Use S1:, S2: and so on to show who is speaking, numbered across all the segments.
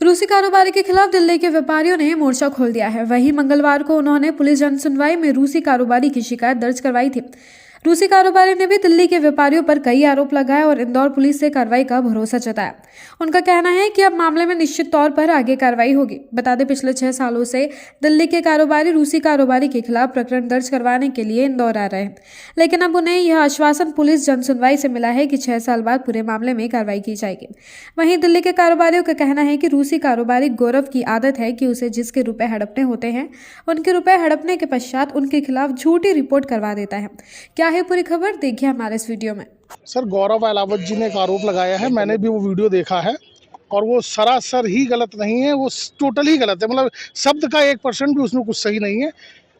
S1: रूसी कारोबारी के खिलाफ दिल्ली के व्यापारियों ने मोर्चा खोल दिया है। वहीं मंगलवार को उन्होंने पुलिस जनसुनवाई में रूसी कारोबारी की शिकायत दर्ज करवाई थी। रूसी कारोबारी ने भी दिल्ली के व्यापारियों पर कई आरोप लगाए और इंदौर पुलिस से कार्रवाई का भरोसा जताया। उनका कहना है कि अब मामले में निश्चित तौर पर आगे कार्रवाई होगी। बता दें, पिछले 6 सालों से दिल्ली के कारोबारी रूसी कारोबारी के खिलाफ प्रकरण दर्ज करवाने के लिए इंदौर आ रहे हैं, लेकिन अब उन्हें यह आश्वासन पुलिस जनसुनवाई से मिला है कि 6 साल बाद पूरे मामले में कार्रवाई की जाएगी। वहीं दिल्ली के कारोबारियों का कहना है कि रूसी कारोबारी गौरव की आदत है कि उसे जिसके रुपए हड़पने होते हैं, उनके रुपए हड़पने के पश्चात उनके खिलाफ झूठी रिपोर्ट करवा देता है। क्या है पूरी खबर, देखिए हमारे इस वीडियो में।
S2: सर, गौरव अहलावत जी ने एक आरोप लगाया है। मैंने भी वो वीडियो देखा है और वो सरासर ही गलत नहीं है, वो टोटली गलत है। मतलब शब्द का 1% भी उसमें कुछ सही नहीं है।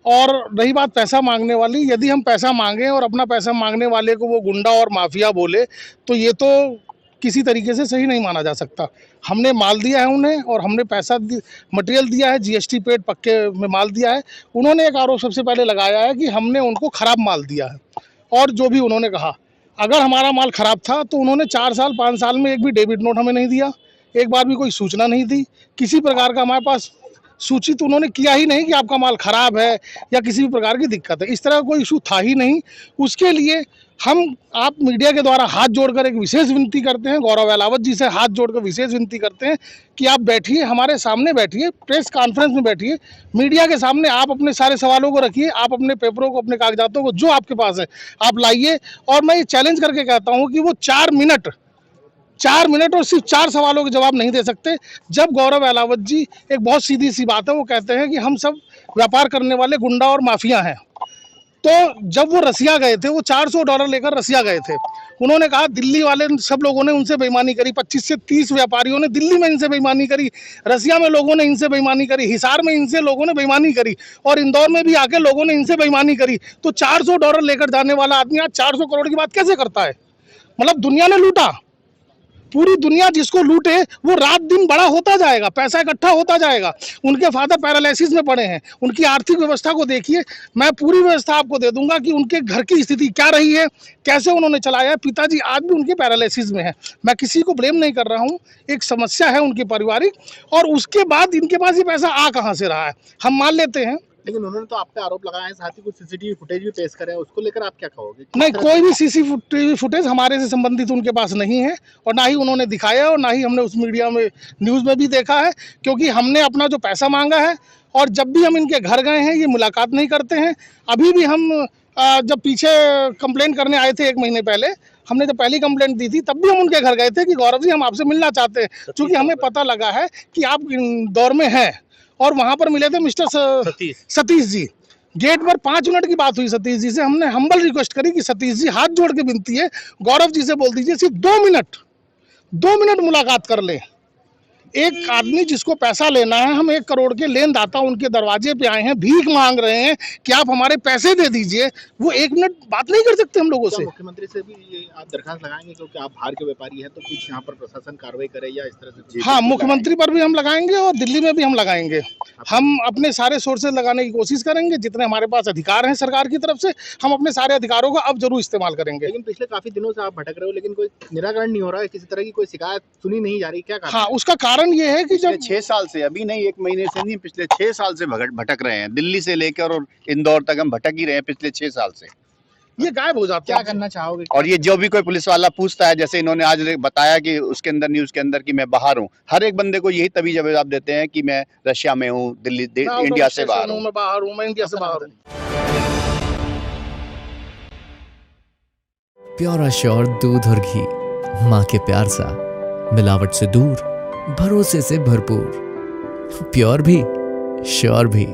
S2: और रही बात पैसा मांगने वाली, यदि हम पैसा मांगें और अपना पैसा मांगने वाले को वो गुंडा और माफिया बोले तो ये तो किसी तरीके से सही नहीं माना जा सकता। हमने माल दिया है उन्हें और हमने पैसा मटेरियल दिया है, जीएसटी पेड पक्के में माल दिया है। उन्होंने एक आरोप सबसे पहले लगाया है कि हमने उनको खराब माल दिया है। और जो भी उन्होंने कहा, अगर हमारा माल ख़राब था तो उन्होंने 4 साल 5 साल में एक भी डेबिट नोट हमें नहीं दिया, एक बार भी कोई सूचना नहीं दी, किसी प्रकार का हमारे पास सूचित उन्होंने किया ही नहीं कि आपका माल ख़राब है या किसी भी प्रकार की दिक्कत है। इस तरह का कोई इशू था ही नहीं। उसके लिए आप मीडिया के द्वारा हाथ जोड़कर एक विशेष विनती करते हैं, गौरव अहलावत जी से हाथ जोड़कर विशेष विनती करते हैं कि आप बैठिए, हमारे सामने बैठिए, प्रेस कॉन्फ्रेंस में बैठिए, मीडिया के सामने आप अपने सारे सवालों को रखिए, आप अपने पेपरों को, अपने कागजातों को जो आपके पास है आप लाइए। और मैं ये चैलेंज करके कहता हूँ कि वो 4 मिनट और सिर्फ 4 सवालों के जवाब नहीं दे सकते। जब गौरव अहलावत जी, एक बहुत सीधी सी बात है, वो कहते हैं कि हम सब व्यापार करने वाले गुंडा और माफिया हैं। तो जब वो रसिया गए थे, वो $400 लेकर रसिया गए थे। उन्होंने कहा दिल्ली वाले सब लोगों ने उनसे बेईमानी करी, 25 से 30 व्यापारियों ने दिल्ली में इनसे बेईमानी करी, रसिया में लोगों ने इनसे बेईमानी करी, हिसार में इनसे लोगों ने बेईमानी करी और इंदौर में भी आके लोगों ने इनसे बेईमानी करी। तो $400 लेकर जाने वाला आदमी आज 400 करोड़ की बात कैसे करता है? मतलब दुनिया ने लूटा, पूरी दुनिया जिसको लूटे वो रात दिन बड़ा होता जाएगा, पैसा इकट्ठा होता जाएगा। उनके फादर पैरालिसिस में पड़े हैं, उनकी आर्थिक व्यवस्था को देखिए। मैं पूरी व्यवस्था आपको दे दूंगा कि उनके घर की स्थिति क्या रही है, कैसे उन्होंने चलाया है। पिताजी आज भी उनके पैरालिसिस में है। मैं किसी को ब्लेम नहीं कर रहा हूँ, एक समस्या है उनकी पारिवारिक। और उसके बाद इनके पास ये पैसा आ कहाँ से रहा है हम मान लेते हैं।
S3: लेकिन उन्होंने तो आप पे आरोप लगाया है, साथ ही कुछ सीसीटीवी फुटेज भी पेश करे हैं, उसको लेकर आप क्या कहोगे?
S2: नहीं, कोई भी सीसीटीवी फुटेज हमारे से संबंधित उनके पास नहीं है और ना ही उन्होंने दिखाया और ना ही हमने उस मीडिया में न्यूज़ में भी देखा है, क्योंकि हमने अपना जो पैसा मांगा है और जब भी हम इनके घर गए हैं ये मुलाकात नहीं करते हैं। अभी भी हम जब पीछे कंप्लेंट करने आए थे 1 महीने पहले, हमने जब पहली कंप्लेंट दी थी तब भी हम उनके घर गए थे कि गौरव जी हम आपसे मिलना चाहते हैं, क्योंकि हमें पता लगा है कि आप इंदौर में हैं। और वहाँ पर मिले थे मिस्टर सतीश जी। गेट पर 5 मिनट की बात हुई सतीश जी से। हमने हम्बल रिक्वेस्ट करी कि सतीश जी हाथ जोड़ के विनती है, गौरव जी से बोल दीजिए सिर्फ 2 मिनट मुलाकात कर ले। एक आदमी जिसको पैसा लेना है, हम 1 करोड़ के लेनदाता उनके दरवाजे पे आए हैं, भीख मांग रहे हैं कि आप हमारे पैसे दे दीजिए, वो 1 मिनट बात नहीं कर सकते हम लोगों से।
S3: मुख्यमंत्री से भी ये आप दरखास्त लगाएंगे, क्योंकि आप बाहर के व्यापारी हैं, तो कुछ यहाँ पर प्रशासन कार्रवाई करे या इस तरह से?
S2: हाँ, मुख्यमंत्री पर भी हम लगाएंगे और दिल्ली में भी हम लगाएंगे। हम अपने सारे सोर्सेज लगाने की कोशिश करेंगे, जितने हमारे पास अधिकार हैं सरकार की तरफ से, हम अपने सारे अधिकारों का अब जरूर इस्तेमाल करेंगे।
S3: लेकिन पिछले काफी दिनों से आप भटक रहे हो, लेकिन कोई निराकरण नहीं हो रहा है, किसी तरह की कोई शिकायत सुनी नहीं जा रही, क्या कारण?
S2: हाँ, उसका कारण ये है कि जब
S4: 6 साल से, अभी नहीं 1 महीने से नहीं, पिछले 6 साल से भटक रहे हैं। दिल्ली से लेकर और इंदौर तक हम भटक ही रहे हैं पिछले 6 साल से।
S2: ये गायब हो जाता
S3: क्या
S2: है।
S3: करना चाहोगे?
S4: और ये जो भी कोई पुलिस वाला पूछता है, जैसे इन्होंने आज बताया कि उसके अंदर, न्यूज के अंदर, कि मैं बाहर हूँ, हर एक बंदे को यही तभी जवाब देते हैं कि मैं रशिया में हूँ, दिल्ली इंडिया से बाहर हूँ।
S2: मैं बाहर हूँ, मैं इंडिया से बाहर हूँ।
S5: प्योर श्योर दूध और घी, माँ के प्यार सा, मिलावट से दूर, भरोसे से भरपूर, प्योर भी श्योर भी।